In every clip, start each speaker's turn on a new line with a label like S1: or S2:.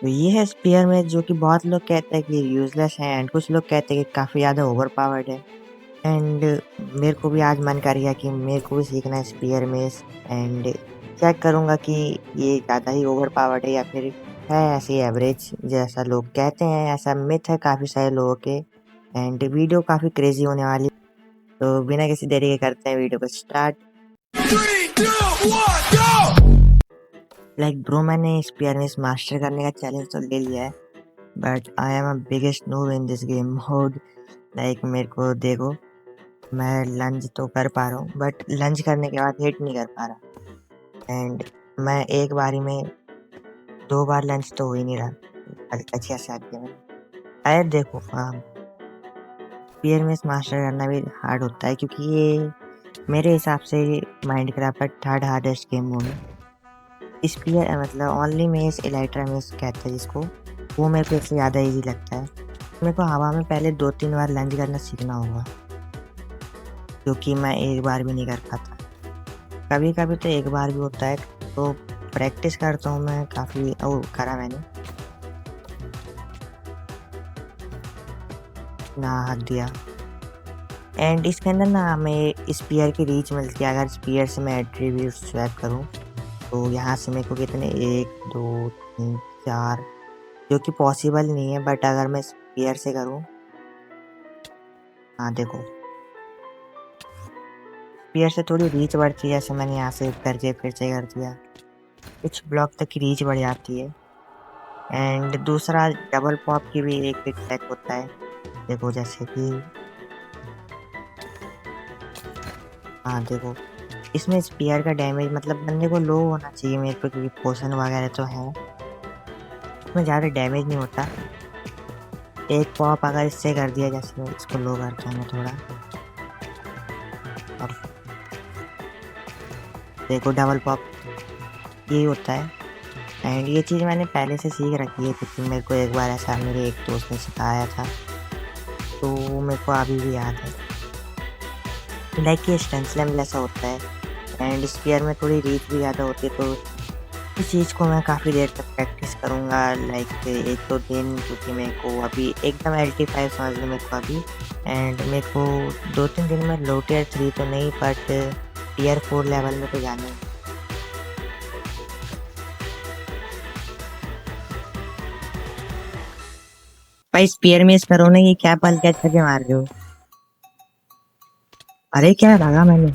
S1: तो ये है स्पीयर में जो कि बहुत लोग कहते हैं कि यूजलेस है एंड कुछ लोग कहते हैं कि काफ़ी ज़्यादा ओवर पावर्ड है। एंड मेरे को भी आज मन कर गया कि मेरे को भी सीखना है स्पीयर में एंड चेक करूँगा कि ये ज़्यादा ही ओवर पावर्ड है या फिर है ऐसे ही एवरेज जैसा लोग कहते हैं। ऐसा मिथ है काफ़ी सारे लोगों के एंड वीडियो काफ़ी क्रेजी होने वाली। तो बिना किसी देरी के करते हैं वीडियो को स्टार्ट।
S2: 3, 2, 1, go!
S1: लाइक ब्रो मैंने स्पीयरनेस मास्टर करने का चैलेंज तो ले लिया है but I am a biggest noob in this game mode. Like मेरे को देखो मैं लंज तो कर पा रहा हूँ बट लंज करने के बाद हिट नहीं कर पा रहा एंड मैं एक बारी में 2 बार लंच तो हो ही नहीं रहा। अच्छा से आती है अरे देखो स्पीयरनेस मास्टर करना भी हार्ड होता है क्योंकि ये मेरे हिसाब से माइनक्राफ्ट का थर्ड हार्डेस्ट गेम मोड है। स्पीयर मतलब ओनली मेस इलाइट्रा मेस कहते हैं जिसको, वो मेरे को इससे ज़्यादा इजी लगता है। मेरे को हवा में पहले 2-3 बार लंज करना सीखना होगा क्योंकि मैं एक बार भी नहीं कर पाता। कभी कभी तो एक बार भी होता है तो प्रैक्टिस करता हूँ मैं काफ़ी। वो करा मैंने ना हाथ दिया एंड इसके अंदर ना हमें स्पीयर की रीच मिलती है। अगर स्पीयर से मैं एट्रीब्यूट स्वैप करूँ तो यहाँ से मेरे को कितने 1 2 3 4 जो कि पॉसिबल नहीं है बट अगर मैं स्पीयर से करूँ हाँ देखो स्पीयर से थोड़ी रीच बढ़ती है। जैसे मैंने यहाँ से करके फिर से कर दिया कुछ ब्लॉक तक की रीच बढ़ जाती है। एंड दूसरा डबल पॉप की भी एक ट्रैक होता है देखो जैसे कि हाँ देखो इसमें स्पीयर का डैमेज मतलब बंदे को लो होना चाहिए मेरे पे क्योंकि पोशन वगैरह तो है इसमें ज़्यादा डैमेज नहीं होता। एक पॉप अगर इससे कर दिया जैसे इसको लो करता हूँ मैं थोड़ा और देखो डबल पॉप यही होता है। एंड ये चीज़ मैंने पहले से सीख रखी है क्योंकि मेरे को एक बार ऐसा मेरे एक दोस्त ने सिखाया था तो मेरे को अभी भी याद है। लाइक ये स्टेंसिल ऐसा होता है एंड स्पीयर में थोड़ी रीच भी ज़्यादा होती है तो इस चीज़ को मैं काफ़ी देर तक प्रैक्टिस करूँगा लाइक 1-2 दिन क्योंकि मेरे को अभी एकदम LT5 समझ लो मेरे को अभी। एंड मेरे को 2-3 दिन में लो टियर 3 तो नहीं बट टियर 4 लेवल में तो जाना है। भाई स्पीयर में इस करो ना ये क्या पल कैच करके मार रहे हो। अरे क्या भागा मैंने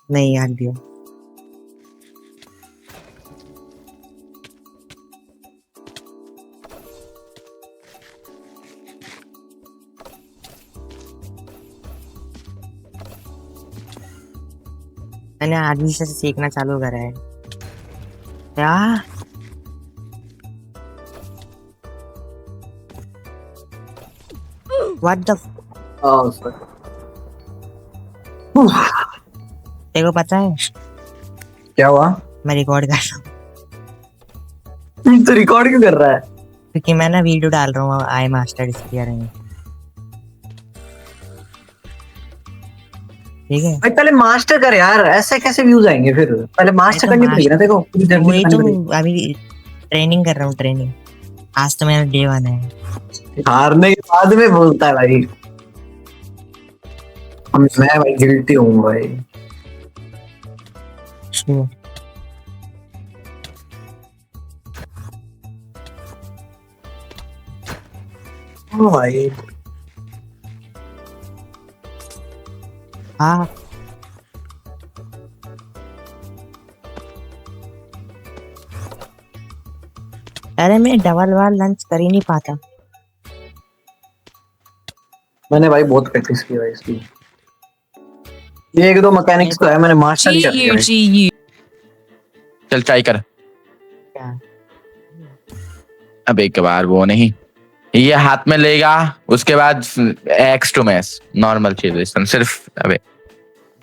S1: नहीं याद दिया। मैंने आदमी से सीखना चालू करा है क्या व्हाट द देखो पता है
S3: क्या हुआ?
S1: मैं रिकॉर्ड कर रहा हूँ
S3: तो रिकॉर्ड क्यों कर रहा है?
S1: क्योंकि मैं ना वीडियो डाल रहा हूँ आई मास्टर स्पीयर में। ठीक है
S3: भाई पहले मास्टर कर यार, ऐसे कैसे व्यूज आएंगे? फिर पहले मास्टर करनी पड़ेगी ना। देखो
S1: वही तो अभी ट्रेनिंग कर रहा हूँ ट्रेनिंग। आज तो मेरा डे 1 है।
S3: हारने के बाद में बोलता है भाई मैं भाई गिल्टी हूँ भाई। ओ भाई
S1: हाँ अरे मैं डबल बार लंच कर ही नहीं पाता।
S3: मैंने भाई बहुत प्रैक्टिस की भाई इसकी। ये 1-2 मैकेनिक्स तो है, मैंने मास्टर ही कर लिया भाई।
S2: चल ट्राई कर।
S1: क्या
S2: अब एक बार वो नहीं, ये हाथ में लेगा उसके बाद एक्स टू मैस नॉर्मल चीज सिर्फ। अबे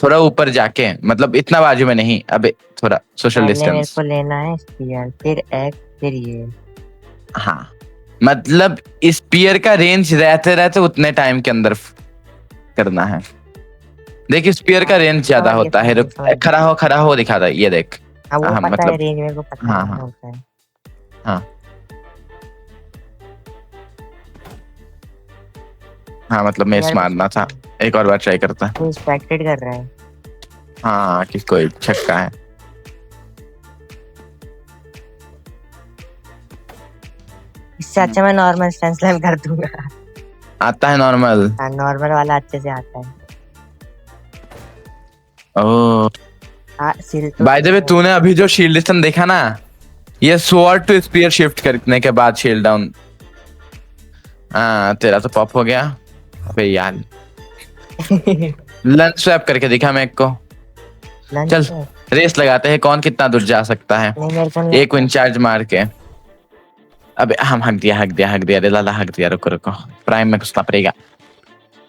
S2: थोड़ा ऊपर जाके मतलब इतना बाजू में नहीं, अबे थोड़ा सोशल
S1: पहले मेरे
S2: डिस्टेंस।
S1: को लेना है स्पीयर फिर एक्स फिर ये।
S2: हाँ मतलब स्पीयर का रेंज रहते रहते उतने टाइम के अंदर करना है। देख स्पीयर का रेंज ज्यादा होता है। खड़ा हो दिखाता है ये देख।
S1: हाँ वो
S2: हाँ,
S1: पता है,
S2: मतलब
S1: रेंज मेरे को पता
S2: हाँ
S1: है
S2: हाँ
S1: क्या होता है।
S2: हाँ हाँ, मतलब मिस
S1: यार
S2: मारना था। एक और बार ट्राई करता है।
S1: वो एक्सपेक्टेड कर रहा है।
S2: हाँ कि कोई छक्का है।
S1: इससे अच्छा मैं नॉर्मल स्टैंड स्लैम कर दूंगा।
S2: आता है नॉर्मल।
S1: हाँ नॉर्मल वाला अच्छे से आता है।
S2: ओह,
S1: हाँ सिल तो
S2: बाय द वे तूने अभी जो शील्डिस्टन देखा ना, ये स्वॉर्ड टू स्पीयर शिफ्ट करने के बाद शील्ड डाउन। हाँ तेरा तो पॉप हो गया। अबे यार, लंच स्वैप करके दिखा मेरे को।
S1: लंच
S2: चल
S1: पे
S2: रेस लगाते हैं, कौन कितना दूर जा सकता है।
S1: नहीं, मेरे को नहीं
S2: एक विन चार्ज मार के। अबे हम हक दिया रे लाला, हक दिया। रुको रुको, प्राइम में घुसना पड़ेगा।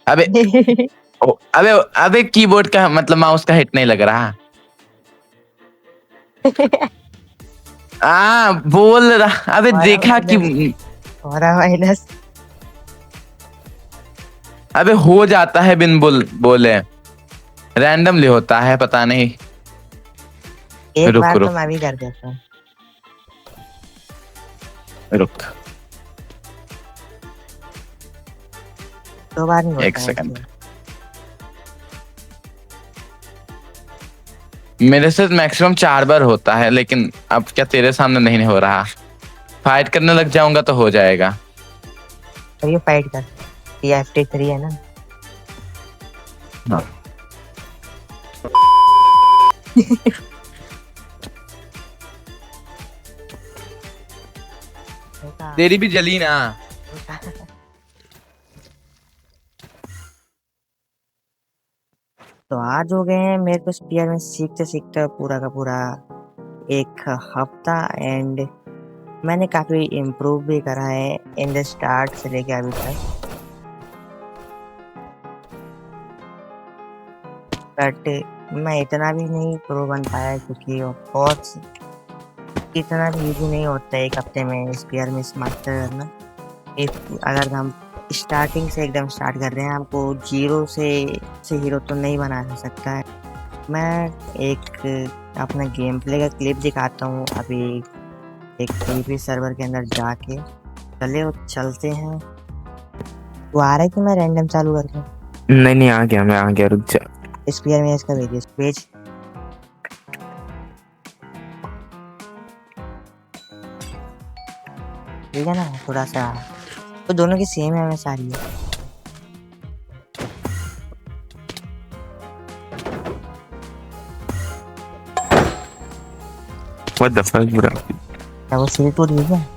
S2: अबे
S1: आता।
S2: ओ, अबे अबे कीबोर्ड का मतलब माउस का हिट नहीं लग रहा। बोल रहा, अबे
S1: हमारा
S2: देखा कि
S1: माइनस, हमारा माइनस।
S2: अबे हो जाता है बिन बोले, रैंडमली होता है, पता नहीं।
S1: एक
S2: रुक
S1: बार तो
S2: रुक
S1: मैं भी कर देता हूँ।
S2: रुक
S1: दो बार नहीं
S2: एक
S1: होता है
S2: सेकंड।
S1: इसमें।
S2: मेरे से मैक्सिमम 4 बार होता है, लेकिन अब क्या तेरे सामने नहीं हो रहा। फाइट करने लग जाऊंगा तो हो जाएगा।
S1: और ये फाइट कर, ये FT3 है ना।
S2: हाँ। तेरी भी जली ना।
S1: तो आज हो गए हैं मेरे को स्पीयर में सीखते सीखते पूरा का पूरा 1 हफ्ता। एंड मैंने काफी इम्प्रूव भी करा है इन द स्टार्ट से लेके अभी तक। बट मैं इतना भी नहीं प्रो बन पाया, क्योंकि बहुत इतना भी इजी नहीं होता है 1 हफ्ते में स्पीयर में मास्टर करना। अगर हम स्टार्टिंग से एकदम स्टार्ट कर रहे हैं, हमको जीरो से हीरो तो नहीं बना सकता है। मैं एक अपना गेम प्ले का क्लिप दिखाता हूँ अभी, एक PvP सर्वर के अंदर जाके। चले वो चलते हैं। वो आ रहा है कि मैं रैंडम चालू कर दूँ?
S4: नहीं नहीं, आ गया, मैं आ गया, रुक जा।
S1: स्पीयर में इसका भेजिए पेज। ठीक है ना, थोड़ा सा तो दोनों की सेम है, मैं सारी है।
S4: What the fuck bro.
S1: क्या वो सिल तो ठीक है?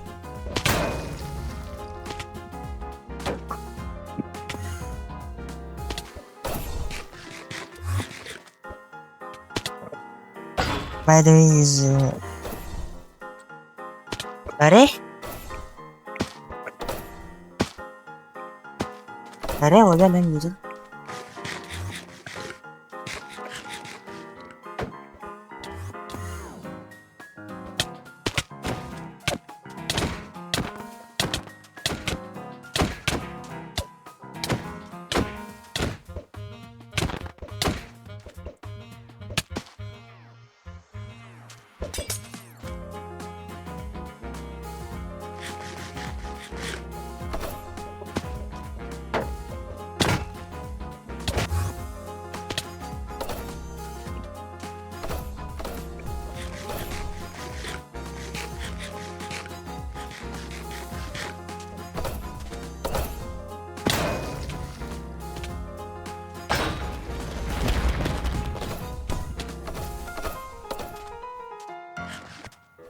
S1: By the way is अरे अरे हो गया नहीं मुझे।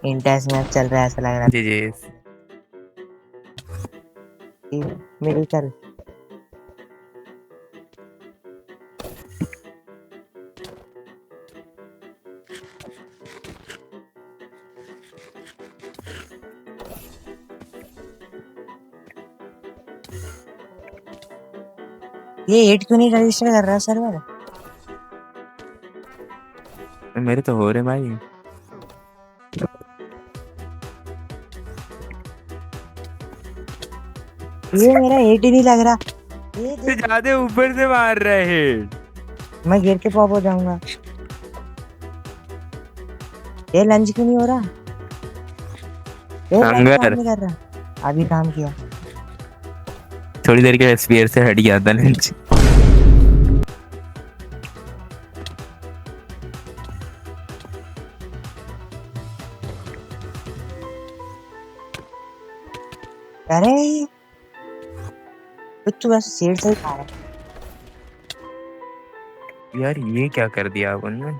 S1: इंटेंस मैच चल रहा है ऐसा लग रहा
S4: जी जी।
S1: है। मेरी कर ये 8 क्यों नहीं रजिस्टर कर रहा सर्वर?
S4: मेरे तो हो रहे भाई।
S1: ये मेरा 8 ही नहीं लग रहा। ये
S4: तो
S1: देख,
S4: ज्यादा ऊपर से मार रहा है।
S1: मैं गिर के पॉप हो जाऊंगा। ये लंच क्यों नहीं हो रहा? ये लंच
S4: हंगर।
S1: काम नहीं कर रहा। अभी काम किया।
S4: थोड़ी देर के स्पीयर से हट गया था लंच।
S1: अरे तू वैसे सीट से ही खा रहा है।
S4: यार ये क्या कर दिया अपन ने?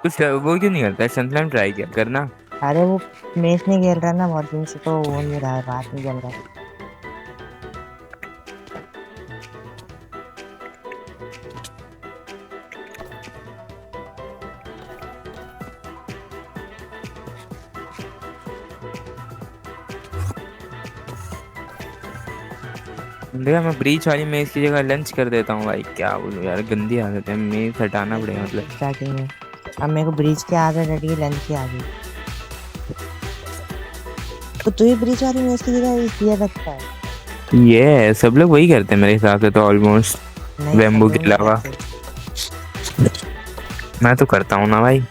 S4: कुछ वो क्यों नहीं करता है? सनफ्लाइम ट्राई किया करना।
S1: अरे वो मैच नहीं खेल रहा ना बहुत दिन से, तो वो नहीं रहा है, बात नहीं चल रहा है।
S4: भैया मैं ब्रीच वाली मेज की जगह लंच कर देता हूँ भाई। क्या बोलूं यार, गंदी आदत है, मेज हटाना पड़ेगा मतलब।
S1: स्टार्टिंग में अब मेरे को ब्रिज की आदत हटी, लंच की आ गई। तो तू ही ब्रिज वाली मैच की जगह ये रखता है?
S4: ये सब लोग वही करते हैं मेरे हिसाब से तो, ऑलमोस्ट
S1: नहीं,
S4: बैम्बू
S1: सब
S4: के
S1: लोग नहीं
S4: अलावा।
S1: करते।
S4: मैं तो करता हूँ ना भाई।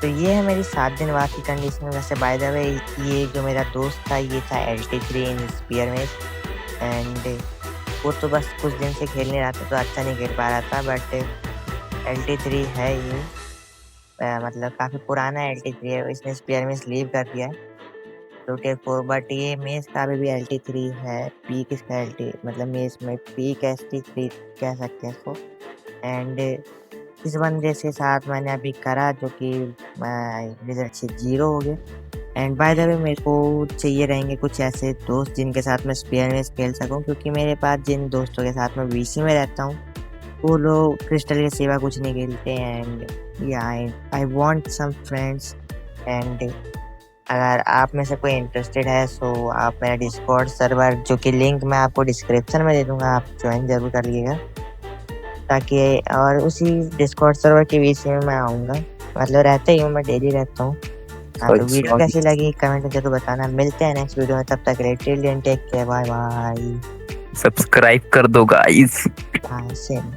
S1: तो ये है मेरी 7 दिन बाद की कंडीशन। वैसे बाय द वे ये जो मेरा दोस्त था ये था LT3 इन स्पीयर में, एंड वो तो बस कुछ दिन से खेल नहीं रहा था तो अच्छा नहीं खेल पा रहा था। बट LT3 है ये, मतलब काफ़ी पुराना LT3 है। इसने स्पीयर में लीव कर दिया है तो बट ये मेस का अभी भी LT3 है। पीक इसका LT मतलब मेस में पीक ST3 कह सकते हैं इसको। एंड इस बंदे से साथ मैंने अभी करा जो कि रिजल्ट से 0 हो गए। एंड बाय द वे मेरे को चाहिए रहेंगे कुछ ऐसे दोस्त जिनके साथ मैं स्पेयर में खेल सकूं, क्योंकि मेरे पास जिन दोस्तों के साथ मैं VC में रहता हूं वो लोग क्रिस्टल के सिवा कुछ नहीं खेलते। एंड या I want some friends. And अगर आप में से कोई इंटरेस्टेड है सो आप मेरा डिस्कॉर्ड सर्वर जो कि लिंक मैं आपको डिस्क्रिप्शन में दे दूंगा, आप ज्वाइन जरूर कर लीजिएगा ताकि, और उसी डिस्कॉर्ड सर्वर के VC में मैं आऊँगा, मतलब रहता ही हूँ, मैं डेली रहता हूँ। हाँ, तो वीडियो कैसी लगी कमेंट में जरूर बताना। मिलते हैं नेक्स्ट वीडियो में, तब तक till then take care, bye bye.
S4: Subscribe कर दो गाइस।
S1: हाँ सेम।